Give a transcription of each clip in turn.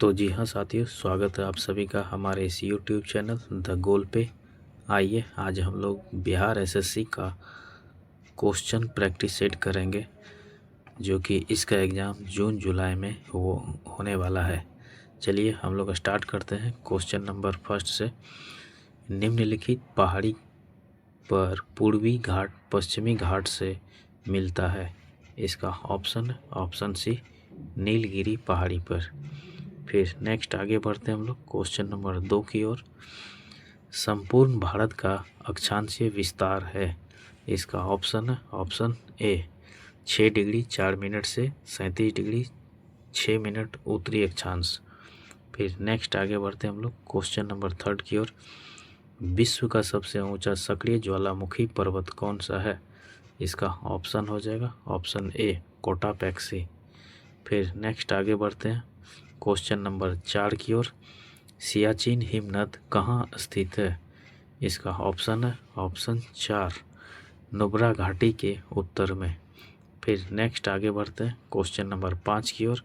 तो जी हाँ साथियों, स्वागत है आप सभी का हमारे इस YouTube चैनल द गोल पे। आइए आज हम लोग बिहार एसएससी का क्वेश्चन प्रैक्टिस सेट करेंगे, जो कि इसका एग्ज़ाम जून जुलाई में होने वाला है। चलिए हम लोग स्टार्ट करते हैं क्वेश्चन नंबर फर्स्ट से। निम्नलिखित पहाड़ी पर पूर्वी घाट पश्चिमी घाट से मिलता है। इसका ऑप्शन सी नीलगिरी पहाड़ी पर। फिर नेक्स्ट आगे बढ़ते हैं हम लोग क्वेश्चन नंबर 2 की ओर। संपूर्ण भारत का अक्षांशीय विस्तार है। इसका ऑप्शन ए 6 डिग्री 4 मिनट से 37 डिग्री 6 मिनट उत्तरी अक्षांश। फिर नेक्स्ट आगे बढ़ते हैं हम लोग क्वेश्चन नंबर 3 की ओर। विश्व का सबसे ऊंचा सक्रिय ज्वालामुखी पर्वत कौन सा है? इसका ऑप्शन हो जाएगा ऑप्शन ए कोटापैक्सी। फिर नेक्स्ट आगे बढ़ते हैं क्वेश्चन नंबर 4 की ओर। सियाचिन हिमनद कहाँ स्थित है? इसका ऑप्शन है ऑप्शन 4 नुब्रा घाटी के उत्तर में। फिर नेक्स्ट आगे बढ़ते हैं क्वेश्चन नंबर 5 की ओर।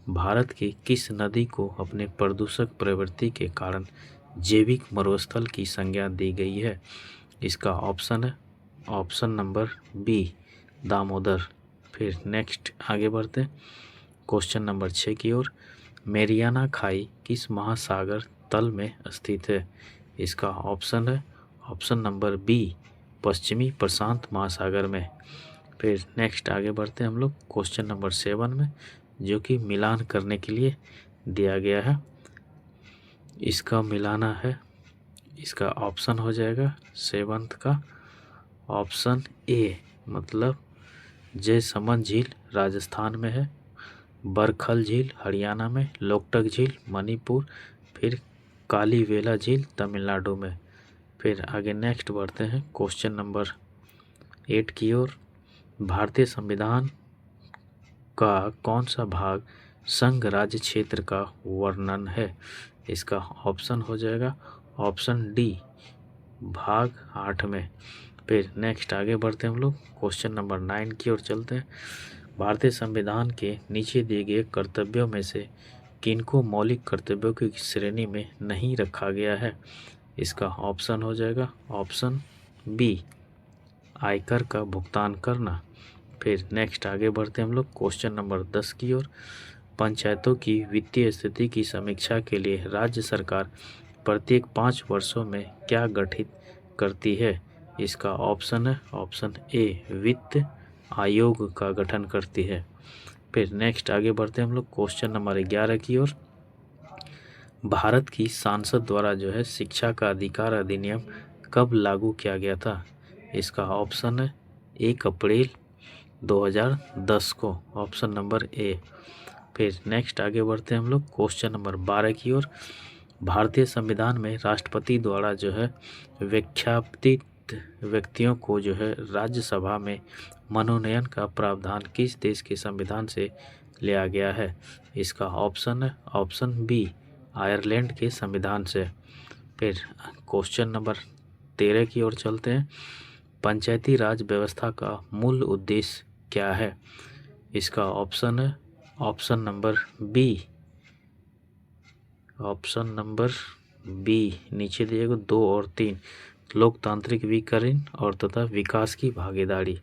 भारत की किस नदी को अपने प्रदूषक प्रवृत्ति के कारण जैविक मरुस्थल की संज्ञा दी गई है? इसका ऑप्शन है ऑप्शन नंबर बी दामोदर। फिर नेक्स्ट आगे बढ़ते हैं क्वेश्चन नंबर 6 की ओर। मेरियाना खाई किस महासागर तल में स्थित है? इसका ऑप्शन है ऑप्शन नंबर बी पश्चिमी प्रशांत महासागर में। फिर नेक्स्ट आगे बढ़ते हैं हम लोग क्वेश्चन नंबर 7 में, जो कि मिलान करने के लिए दिया गया है। इसका मिलाना है, इसका ऑप्शन हो जाएगा 7 का ऑप्शन ए, मतलब जयसमंद झील राजस्थान में है, बरखल झील हरियाणा में, लोकटक झील मणिपुर, फिर कालीवेला झील तमिलनाडु में। फिर आगे नेक्स्ट बढ़ते हैं क्वेश्चन नंबर 8 की ओर। भारतीय संविधान का कौन सा भाग संघ राज्य क्षेत्र का वर्णन है? इसका ऑप्शन हो जाएगा ऑप्शन डी भाग 8 में। फिर नेक्स्ट आगे बढ़ते हैं हम लोग क्वेश्चन नंबर 9 की ओर चलते हैं। भारतीय संविधान के नीचे दिए गए कर्तव्यों में से किनको मौलिक कर्तव्यों की श्रेणी में नहीं रखा गया है? इसका ऑप्शन हो जाएगा ऑप्शन बी आयकर का भुगतान करना। फिर नेक्स्ट आगे बढ़ते हैं हम लोग क्वेश्चन नंबर 10 की ओर। पंचायतों की वित्तीय स्थिति की समीक्षा के लिए राज्य सरकार प्रत्येक 5 वर्षों में क्या गठित करती है? इसका ऑप्शन है ऑप्शन ए वित्त आयोग का गठन करती है। फिर नेक्स्ट आगे बढ़ते हैं हम लोग क्वेश्चन नंबर 11 की ओर। भारत की संसद द्वारा जो है शिक्षा का अधिकार अधिनियम कब लागू किया गया था? इसका ऑप्शन है 1 अप्रैल 2010 को, ऑप्शन नंबर ए। फिर नेक्स्ट आगे बढ़ते हैं हम लोग क्वेश्चन नंबर 12 की ओर। भारतीय संविधान में राष्ट्रपति द्वारा जो है विख्यापित व्यक्तियों को जो है राज्यसभा में मनोनयन का प्रावधान किस देश के संविधान से लिया गया है? इसका ऑप्शन है ऑप्शन बी आयरलैंड के संविधान से। फिर क्वेश्चन नंबर 13 की ओर चलते हैं। पंचायती राज व्यवस्था का मूल उद्देश्य क्या है? इसका ऑप्शन है ऑप्शन नंबर बी नीचे दिएगा 2 और 3 लोकतांत्रिक विकीर्ण और तथा विकास की भागीदारी।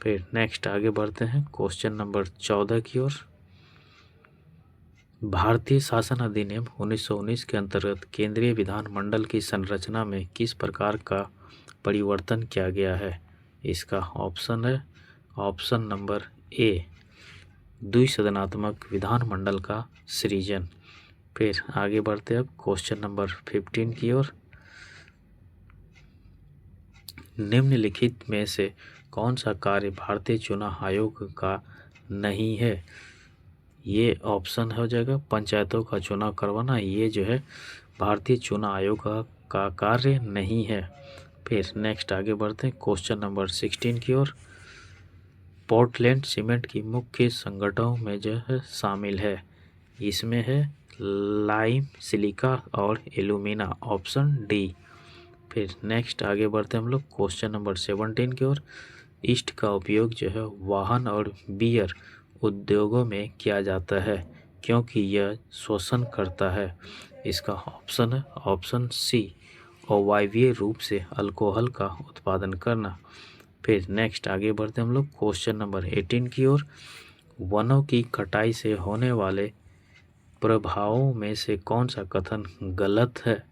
फिर नेक्स्ट आगे बढ़ते हैं क्वेश्चन नंबर 14 की ओर। भारतीय शासन अधिनियम 1919 के अंतर्गत केंद्रीय विधानमंडल की संरचना में किस प्रकार का परिवर्तन किया गया है? इसका ऑप्शन है ऑप्शन नंबर ए द्विसदनात्मक विधानमंडल का सृजन। फिर आगे बढ़ते हैं अब क्वेश्चन नंबर 15 की ओर। निम्नलिखित में से कौन सा कार्य भारतीय चुनाव आयोग का नहीं है? ये ऑप्शन हो जाएगा पंचायतों का चुनाव करवाना, ये जो है भारतीय चुनाव आयोग का कार्य नहीं है। फिर नेक्स्ट आगे बढ़ते हैं क्वेश्चन नंबर 16 की ओर। पोर्टलैंड सीमेंट की मुख्य संगठनों में जो है शामिल है, इसमें है लाइम सिलिका और एल्यूमिना, ऑप्शन डी। फिर नेक्स्ट आगे बढ़ते हैं हम लोग क्वेश्चन नंबर 17 की ओर। ईस्ट का उपयोग जो है वाहन और बियर उद्योगों में किया जाता है, क्योंकि यह श्वसन करता है। इसका ऑप्शन है ऑप्शन सी, अवायवीय रूप से अल्कोहल का उत्पादन करना। फिर नेक्स्ट आगे बढ़ते हम लोग क्वेश्चन नंबर 18 की ओर। वनों की कटाई से होने वाले प्रभावों में से कौन सा कथन गलत है?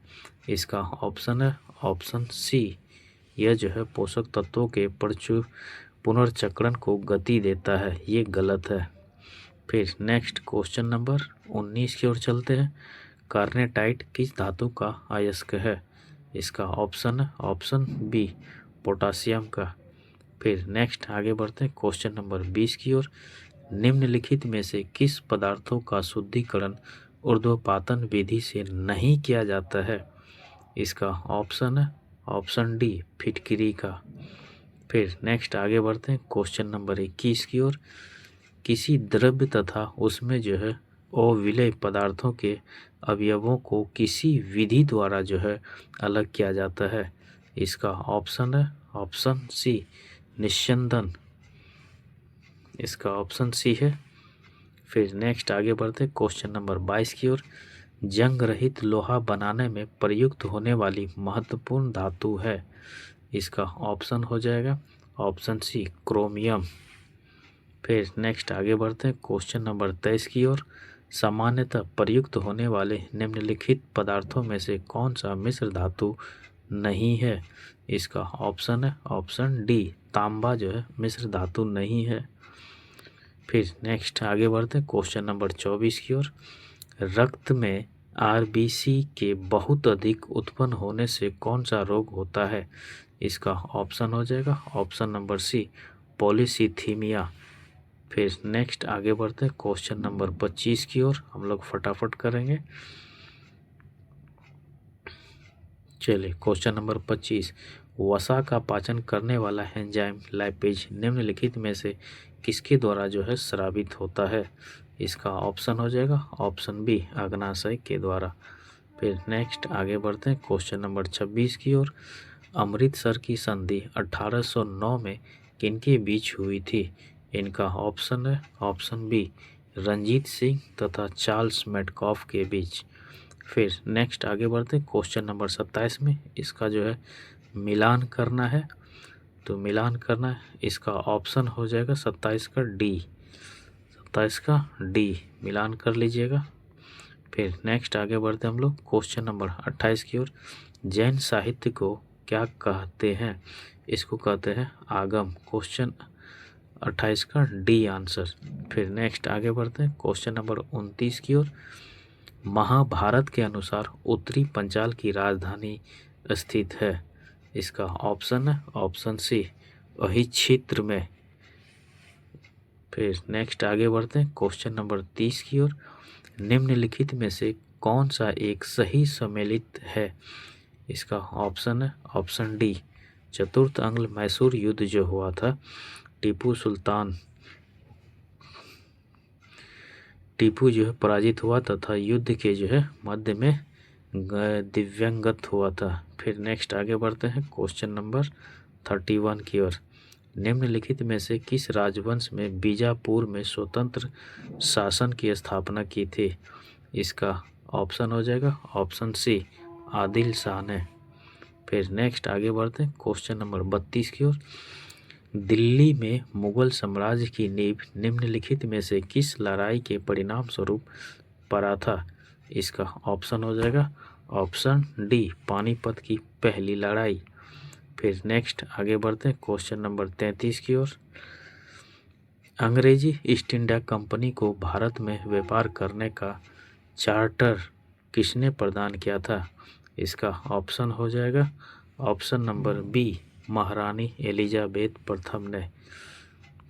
इसका ऑप्शन है ऑप्शन सी, यह जो है पोषक तत्वों के पुनर्चक्रण को गति देता है, ये गलत है। फिर नेक्स्ट क्वेश्चन नंबर 19 की ओर चलते हैं। कार्नेटाइट किस धातु का अयस्क है? इसका ऑप्शन है ऑप्शन बी, पोटासियम का। फिर नेक्स्ट आगे बढ़ते हैं क्वेश्चन नंबर 20 की ओर। निम्नलिखित में से किस पदार्थों का शुद्धिकरण ऊर्ध्वपातन विधि से नहीं किया जाता है? इसका ऑप्शन है ऑप्शन डी, फिटकिरी का। फिर नेक्स्ट आगे बढ़ते हैं क्वेश्चन नंबर 21 की ओर। किसी द्रव्य तथा उसमें जो है अविलेय पदार्थों के अवयवों को किसी विधि द्वारा जो है अलग किया जाता है? इसका ऑप्शन है ऑप्शन सी, निस्यंदन। इसका ऑप्शन सी है। फिर नेक्स्ट आगे बढ़ते क्वेश्चन नंबर 22 की ओर। जंग रहित लोहा बनाने में प्रयुक्त होने वाली महत्वपूर्ण धातु है? इसका ऑप्शन हो जाएगा ऑप्शन सी, क्रोमियम। फिर नेक्स्ट आगे बढ़ते हैं क्वेश्चन नंबर 23 की ओर। सामान्यतः प्रयुक्त होने वाले निम्नलिखित पदार्थों में से कौन सा मिश्र धातु नहीं है? इसका ऑप्शन है ऑप्शन डी, तांबा जो है मिश्र धातु नहीं है। फिर नेक्स्ट आगे बढ़ते हैं क्वेश्चन नंबर 24 की ओर। रक्त में आरबीसी के बहुत अधिक उत्पन्न होने से कौन सा रोग होता है? इसका ऑप्शन हो जाएगा ऑप्शन नंबर सी, पॉलीसीथीमिया। फिर नेक्स्ट आगे बढ़ते हैं क्वेश्चन नंबर 25 की ओर। हम लोग फटाफट करेंगे। चलिए क्वेश्चन नंबर 25। वसा का पाचन करने वाला एंजाइम लाइपेज निम्नलिखित में से किसके द्वारा जो है स्रावित होता है? इसका ऑप्शन हो जाएगा ऑप्शन बी, अग्नाशय के द्वारा। फिर नेक्स्ट आगे बढ़ते हैं क्वेश्चन नंबर 26 की ओर। अमृतसर की संधि 1809 में किनके बीच हुई थी? इनका ऑप्शन है ऑप्शन बी, रंजीत सिंह तथा चार्ल्स मेडकॉफ के बीच। फिर नेक्स्ट आगे बढ़ते हैं क्वेश्चन नंबर 27 में। इसका जो है मिलान करना है, तो मिलान करना है। इसका ऑप्शन हो जाएगा 27 का डी, 27 का डी मिलान कर लीजिएगा। फिर नेक्स्ट आगे बढ़ते हम लोग क्वेश्चन नंबर 28 की ओर। जैन साहित्य को क्या कहते हैं? इसको कहते हैं आगम। क्वेश्चन 28 का डी आंसर। फिर नेक्स्ट आगे बढ़ते हैं क्वेश्चन नंबर 29 की ओर। महाभारत के अनुसार उत्तरी पंचाल की राजधानी स्थित है? इसका ऑप्शन है ऑप्शन सी, वही क्षेत्र में। फिर नेक्स्ट आगे बढ़ते हैं क्वेश्चन नंबर 30 की ओर। निम्नलिखित में से कौन सा एक सही सम्मिलित है? इसका ऑप्शन है ऑप्शन डी, चतुर्थ आंग्ल मैसूर युद्ध जो हुआ था, टीपू जो है पराजित हुआ तथा युद्ध के जो है मध्य में दिव्यांगत हुआ था। फिर नेक्स्ट आगे बढ़ते हैं क्वेश्चन नंबर 31 की ओर। निम्नलिखित में से किस राजवंश में बीजापुर में स्वतंत्र शासन की स्थापना की थी? इसका ऑप्शन हो जाएगा ऑप्शन सी, आदिल शाह ने। फिर नेक्स्ट आगे बढ़ते हैं क्वेश्चन नंबर 32 की ओर। दिल्ली में मुगल साम्राज्य की नींव निम्नलिखित में से किस लड़ाई के परिणाम स्वरूप पड़ा था? इसका ऑप्शन हो जाएगा ऑप्शन डी, पानीपत की पहली लड़ाई। फिर नेक्स्ट आगे बढ़ते हैं क्वेश्चन नंबर 33 की ओर। अंग्रेजी ईस्ट इंडिया कंपनी को भारत में व्यापार करने का चार्टर किसने प्रदान किया था? इसका ऑप्शन हो जाएगा ऑप्शन नंबर बी, महारानी एलिजाबेथ प्रथम ने।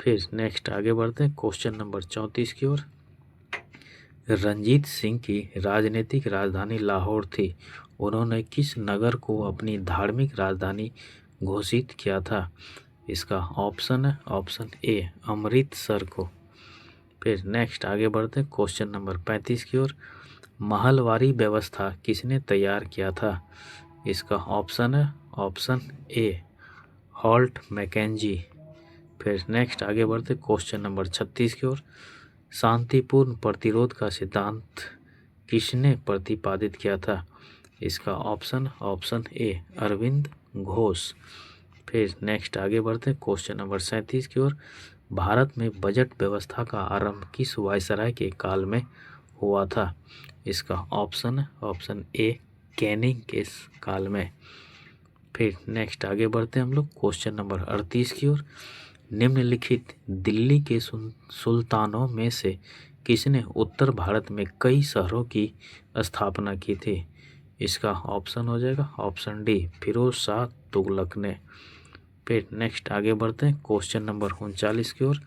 फिर नेक्स्ट आगे बढ़ते हैं क्वेश्चन नंबर 34 की ओर। रंजीत सिंह की राजनीतिक राजधानी लाहौर थी। उन्होंने किस नगर को अपनी धार्मिक राजधानी घोषित किया था? इसका ऑप्शन है ऑप्शन ए, अमृतसर को। फिर नेक्स्ट आगे बढ़ते हैं क्वेश्चन नंबर 35 की ओर। महलवारी व्यवस्था किसने तैयार किया था? इसका ऑप्शन है ऑप्शन ए, हॉल्ट मैकेंजी। फिर नेक्स्ट आगे बढ़ते क्वेश्चन नंबर 36 की ओर। शांतिपूर्ण प्रतिरोध का सिद्धांत किसने प्रतिपादित किया था? इसका ऑप्शन ए अरविंद घोष। फिर नेक्स्ट आगे बढ़ते हैं क्वेश्चन नंबर 37 की ओर। भारत में बजट व्यवस्था का आरंभ किस वायसराय के काल में हुआ था? इसका ऑप्शन ए कैनिंग के काल में। फिर नेक्स्ट आगे बढ़ते हैं हम लोग क्वेश्चन नंबर 38 की ओर। निम्नलिखित दिल्ली के सुल्तानों में से किसने उत्तर भारत में कई शहरों की स्थापना की थी? इसका ऑप्शन हो जाएगा ऑप्शन डी फिरोज शाह तुगलक ने। फिर नेक्स्ट आगे बढ़ते हैं क्वेश्चन नंबर 39 की ओर।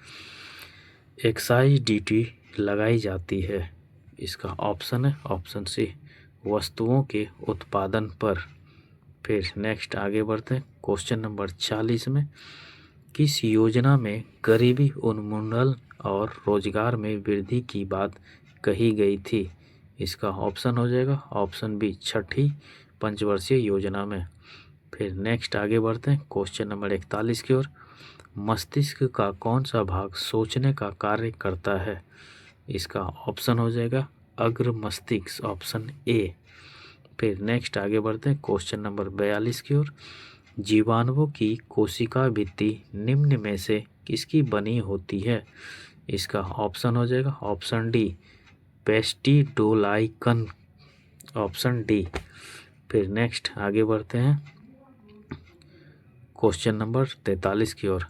एक्साइज ड्यूटी लगाई जाती है, इसका ऑप्शन है ऑप्शन सी वस्तुओं के उत्पादन पर। फिर नेक्स्ट आगे बढ़ते हैं क्वेश्चन नंबर 40 में। किस योजना में गरीबी उन्मूलन और रोजगार में वृद्धि की बात कही गई थी? इसका ऑप्शन हो जाएगा ऑप्शन बी छठी पंचवर्षीय योजना में। फिर नेक्स्ट आगे बढ़ते हैं क्वेश्चन नंबर 41 की ओर। मस्तिष्क का कौन सा भाग सोचने का कार्य करता है? इसका ऑप्शन हो जाएगा अग्र मस्तिष्क ऑप्शन ए। फिर नेक्स्ट आगे बढ़ते हैं क्वेश्चन नंबर 42 की ओर। जीवाणुओं की कोशिका भित्ति निम्न में से किसकी बनी होती है? इसका ऑप्शन हो जाएगा ऑप्शन डी पेस्टिडोलाइकन ऑप्शन डी। फिर नेक्स्ट आगे बढ़ते हैं क्वेश्चन नंबर 43 की ओर।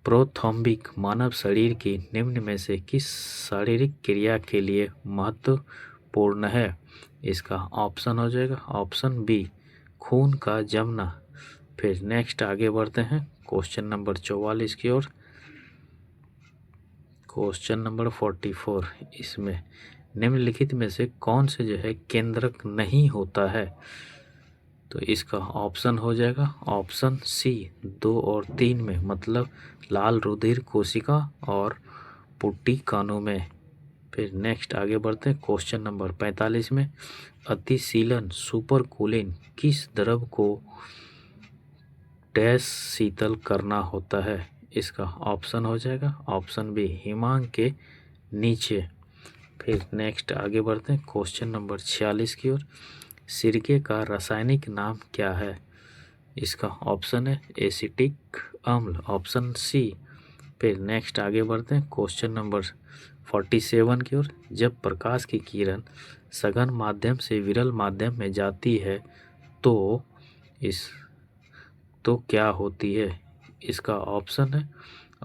प्रोथॉम्बिक मानव शरीर की निम्न में से किस शारीरिक क्रिया के लिए महत्वपूर्ण है? इसका ऑप्शन हो जाएगा ऑप्शन बी खून का जमना। फिर नेक्स्ट आगे बढ़ते हैं क्वेश्चन नंबर 44 की ओर। क्वेश्चन नंबर 44 इसमें निम्नलिखित में से कौन से जो है केंद्रक नहीं होता है? तो इसका ऑप्शन हो जाएगा ऑप्शन सी 2 और 3 में, मतलब लाल रुधिर कोशिका और पुट्टी कानों में। फिर नेक्स्ट आगे बढ़ते हैं क्वेश्चन नंबर 45 में। अतिशीलन सुपर कूलिंग किस द्रव को डैश शीतल करना होता है? इसका ऑप्शन हो जाएगा ऑप्शन बी हिमांक के नीचे। फिर नेक्स्ट आगे बढ़ते हैं क्वेश्चन नंबर 46 की ओर। सिरके का रासायनिक नाम क्या है? इसका ऑप्शन है एसिटिक अम्ल ऑप्शन सी। फिर नेक्स्ट आगे बढ़ते हैं क्वेश्चन नंबर 47 की ओर। जब प्रकाश की किरण सघन माध्यम से विरल माध्यम में जाती है तो क्या होती है? इसका ऑप्शन है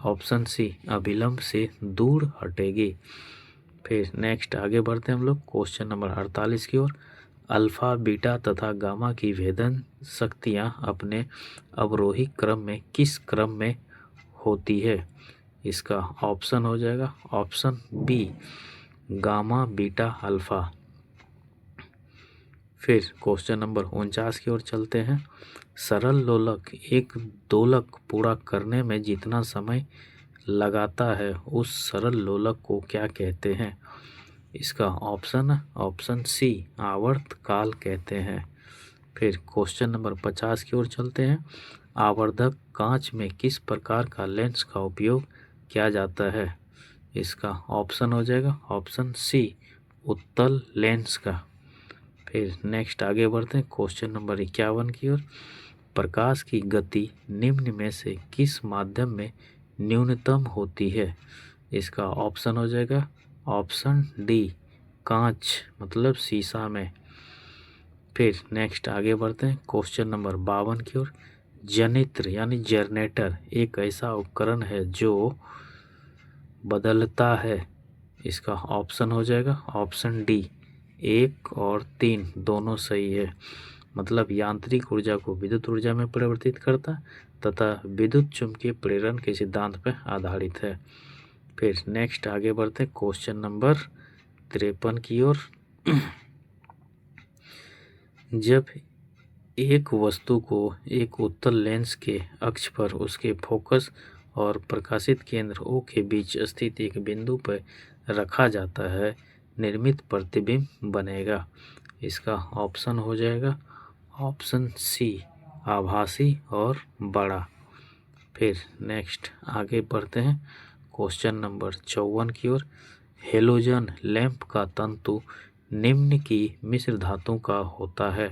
ऑप्शन सी अभिलंब से दूर हटेगी। फिर नेक्स्ट आगे बढ़ते हैं हम लोग क्वेश्चन नंबर 48 की ओर। अल्फा बीटा तथा गामा की भेदन शक्तियां अपने अवरोही क्रम में किस क्रम में होती है? इसका ऑप्शन हो जाएगा option B gamma beta alpha. फिर क्वेश्चन नंबर 49 की ओर चलते हैं। सरल लोलक एक दोलक पूरा करने में जितना समय लगाता है उस सरल लोलक को क्या कहते हैं? इसका ऑप्शन सी आवर्त काल कहते हैं। फिर क्वेश्चन नंबर 50 की ओर चलते हैं। आवर्धक कांच में किस प्रकार का लेंस का उपयोग किया जाता है? इसका ऑप्शन हो जाएगा ऑप्शन सी उत्तल लेंस का। फिर नेक्स्ट आगे बढ़ते हैं क्वेश्चन नंबर 51 की ओर। प्रकाश की गति निम्न में से किस माध्यम में न्यूनतम होती है? इसका ऑप्शन हो जाएगा ऑप्शन डी कांच मतलब शीशा में। फिर नेक्स्ट आगे बढ़ते हैं क्वेश्चन नंबर 52 की ओर। जनित्र यानी जनरेटर एक ऐसा उपकरण है जो बदलता है। इसका ऑप्शन हो जाएगा ऑप्शन डी 1 और 3 दोनों सही है, मतलब यांत्रिक ऊर्जा को विद्युत ऊर्जा में परिवर्तित करता तथा विद्युत चुंबकीय प्रेरण के सिद्धांत पर आधारित है। फिर नेक्स्ट आगे बढ़ते हैं क्वेश्चन नंबर 53 की ओर। जब एक वस्तु को एक उत्तल लेंस के अक्ष पर उसके फोकस और प्रकाशित केंद्र O के बीच स्थित एक बिंदु पर रखा जाता है निर्मित प्रतिबिंब बनेगा। इसका ऑप्शन हो जाएगा ऑप्शन सी आभासी और बड़ा। फिर नेक्स्ट आगे बढ़ते हैं क्वेश्चन नंबर 54 की ओर। हेलोजन लैंप का तंतु निम्न की मिश्र धातु का होता है।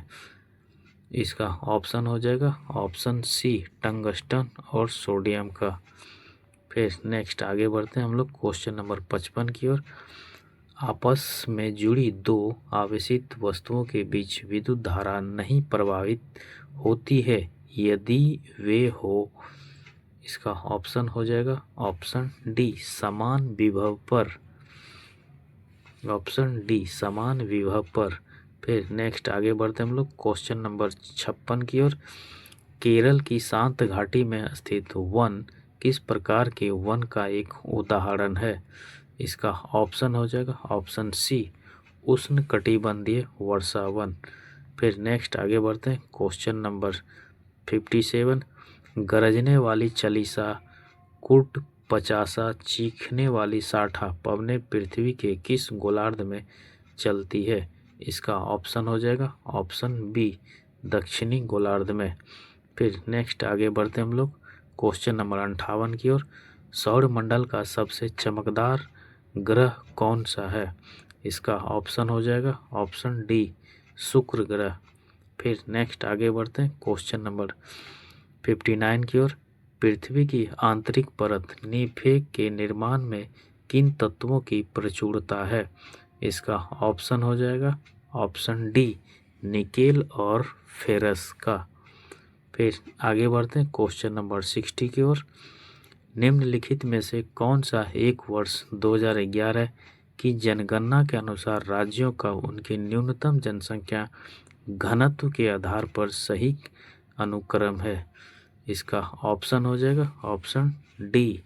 इसका ऑप्शन हो जाएगा ऑप्शन सी टंगस्टन और सोडियम का। फिर नेक्स्ट आगे बढ़ते हैं हम लोग क्वेश्चन नंबर 55 की ओर। आपस में जुड़ी दो आवेशित वस्तुओं के बीच विद्युत धारा नहीं प्रवाहित होती है यदि वे हो। इसका ऑप्शन हो जाएगा ऑप्शन डी समान विभव पर। ऑप्शन डी समान विभव पर। फिर नेक्स्ट आगे बढ़ते हम लोग क्वेश्चन नंबर 56 की ओर। केरल की शांत घाटी में स्थित वन किस प्रकार के वन का एक उदाहरण है। इसका ऑप्शन हो जाएगा ऑप्शन सी उष्णकटिबंधीय वर्षा वन। फिर नेक्स्ट आगे बढ़ते हैं क्वेश्चन नंबर 57। गरजने वाली चालीसा कुट पचासा चीखने वाली साठा पवने पृथ्वी के किस गोलार्ध में चलती है। इसका ऑप्शन हो जाएगा ऑप्शन बी दक्षिणी गोलार्ध में। फिर नेक्स्ट आगे बढ़ते हम लोग क्वेश्चन नंबर 58 की ओर। सौर मंडल का सबसे चमकदार ग्रह कौन सा है। इसका ऑप्शन हो जाएगा ऑप्शन डी शुक्र ग्रह। फिर नेक्स्ट आगे बढ़ते हैं क्वेश्चन नंबर 59 की ओर। पृथ्वी की आंतरिक परत निफे के निर्माण में किन तत्वों की प्रचुरता है। इसका ऑप्शन हो जाएगा ऑप्शन डी निकेल और फेरस का। फिर आगे बढ़ते हैं क्वेश्चन नंबर 60 की ओर। निम्नलिखित में से कौन सा एक वर्ष 2011 की जनगणना के अनुसार राज्यों का उनकी न्यूनतम जनसंख्या घनत्व के आधार पर सही अनुक्रम है। इसका ऑप्शन हो जाएगा ऑप्शन डी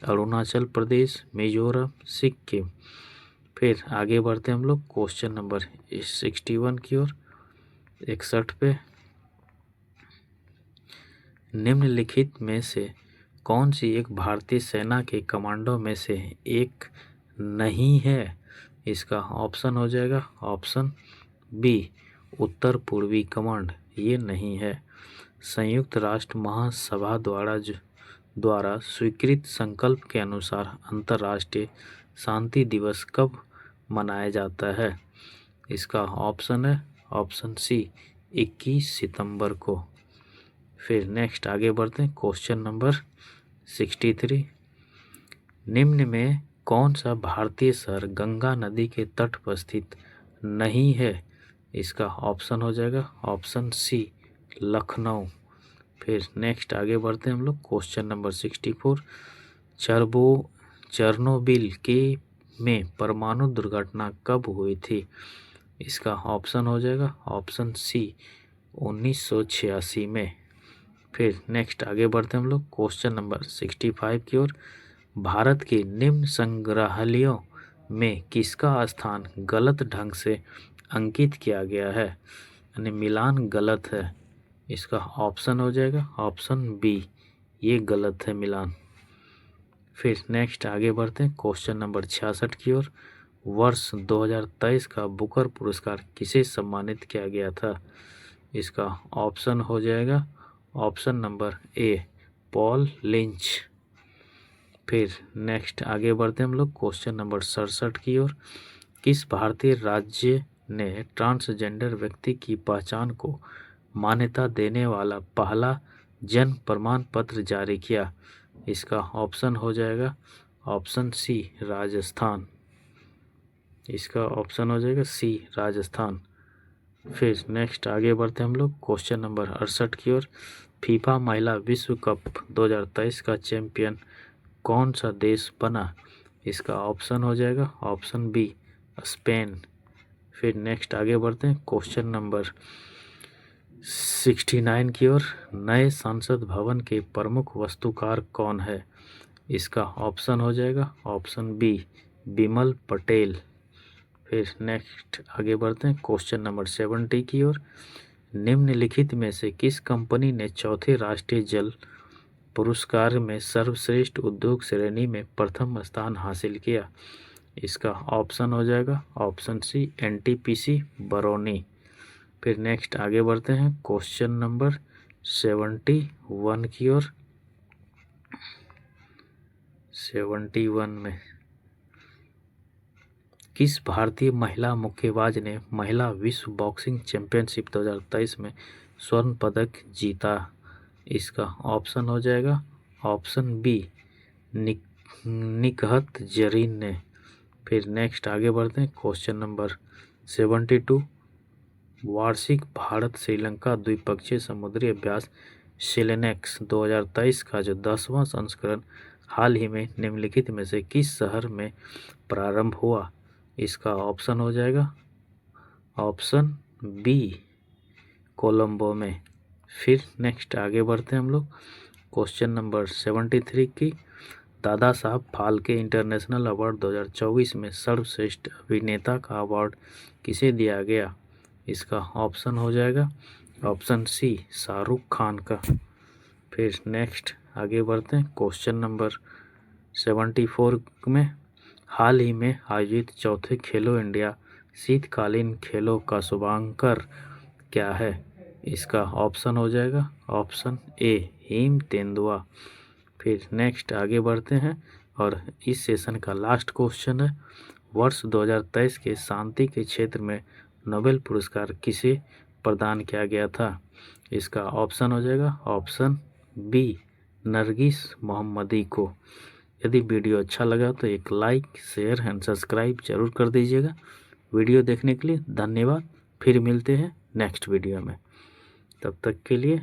अरुणाचल प्रदेश मिजोरम सिक्किम। फिर आगे बढ़ते हम लोग क्वेश्चन नंबर 61 की ओर 61 पे। निम्नलिखित में से कौन सी एक भारतीय सेना के कमांडो में से एक नहीं है। इसका ऑप्शन हो जाएगा ऑप्शन बी उत्तर पूर्वी कमांड ये नहीं है। संयुक्त राष्ट्र महासभा द्वारा स्वीकृत संकल्प के अनुसार अंतर्राष्ट्रीय शांति दिवस कब मनाया जाता है। इसका ऑप्शन है ऑप्शन सी 21 सितंबर को। फिर नेक्स्ट आगे बढ़ते हैं क्वेश्चन नंबर 63। निम्न में कौन सा भारतीय शहर गंगा नदी के तट पर स्थित नहीं है। इसका ऑप्शन हो जाएगा ऑप्शन सी लखनऊ। फिर नेक्स्ट आगे बढ़ते हैं हम लोग क्वेश्चन नंबर 64। चेरनोबिल के में परमाणु दुर्घटना कब हुई थी। इसका ऑप्शन हो जाएगा ऑप्शन सी 1986 में। फिर नेक्स्ट आगे बढ़ते हैं हम लोग क्वेश्चन नंबर 65 की ओर। भारत के निम्न संग्रहालयों में किसका स्थान गलत ढंग से अंकित किया गया है यानी मिलान गलत है। इसका ऑप्शन हो जाएगा ऑप्शन बी ये गलत है मिलान। फिर नेक्स्ट आगे बढ़ते हैं क्वेश्चन नंबर 66 की ओर। वर्ष 2023 का बुकर पुरस्कार किसे सम्मानित किया गया था। इसका ऑप्शन हो जाएगा option number A Paul lynch. फिर नेक्स्ट आगे बढ़ते हैं हम लोग क्वेश्चन नंबर 67 की ओर। किस भारतीय राज्य ने ट्रांसजेंडर व्यक्ति की पहचान को मान्यता देने वाला पहला जन्म प्रमाण पत्र जारी किया। इसका ऑप्शन हो जाएगा ऑप्शन सी राजस्थान। इसका ऑप्शन हो जाएगा सी राजस्थान। फिर नेक्स्ट आगे बढ़ते हैं हम लोग क्वेश्चन नंबर 68 की ओर। फीफा महिला विश्व कप 2023 का चैंपियन कौन सा देश बना। इसका ऑप्शन हो जाएगा ऑप्शन बी स्पेन। फिर नेक्स्ट आगे बढ़ते हैं क्वेश्चन नंबर 69 की ओर। नए संसद भवन के प्रमुख वास्तुकार कौन है। इसका ऑप्शन हो जाएगा ऑप्शन बी बिमल पटेल। फिर नेक्स्ट आगे बढ़ते हैं क्वेश्चन नंबर 70 की ओर। निम्नलिखित में से किस कंपनी ने चौथे राष्ट्रीय जल पुरस्कार में सर्वश्रेष्ठ उद्योग श्रेणी में प्रथम स्थान हासिल किया। इसका ऑप्शन हो जाएगा ऑप्शन सी एनटीपीसी बरौनी। फिर नेक्स्ट आगे बढ़ते हैं क्वेश्चन नंबर 71 की ओर। 71 में किस भारतीय महिला मुक्केबाज ने महिला विश्व बॉक्सिंग चैंपियनशिप 2023 में स्वर्ण पदक जीता? इसका ऑप्शन हो जाएगा ऑप्शन बी निकहत जरीन ने। फिर नेक्स्ट आगे बढ़ते हैं क्वेश्चन नंबर 72। वार्षिक भारत श्रीलंका द्विपक्षीय समुद्री अभ्यास सेलेनेक्स 2023 का जो 10वां संस्करण हाल ही में निम्नलिखित में से किस शहर में प्रारंभ हुआ? इसका ऑप्शन हो जाएगा ऑप्शन बी कोलंबो में। फिर नेक्स्ट आगे बढ़ते हैं हम लोग क्वेश्चन नंबर 73 की दादा साहब फाल्के इंटरनेशनल अवार्ड 2024 में सर्वश्रेष्ठ अभिनेता का अवार्ड किसे दिया गया? इसका ऑप्शन हो जाएगा ऑप्शन सी शाहरुख खान का। फिर नेक्स्ट आगे बढ़ते हैं क्वेश्चन नंबर 74 में हाल ही में आयोजित चौथे खेलो इंडिया शीतकालीन खेलों का शुभांकर क्या है? इसका ऑप्शन हो जाएगा ऑप्शन ए हिम तेंदुआ। फिर नेक्स्ट आगे बढ़ते हैं और इस सेशन का लास्ट क्वेश्चन है वर्ष 2023 के शांति के क्षेत्र में नोबेल पुरस्कार किसे प्रदान किया गया था? इसका ऑप्शन हो जाएगा ऑप्शन बी नरगिस मोहम्मदी को। यदि वीडियो अच्छा लगा तो एक लाइक शेयर एंड सब्सक्राइब जरूर कर दीजिएगा। वीडियो देखने के लिए धन्यवाद। फिर मिलते हैं नेक्स्ट वीडियो में, तब तक के लिए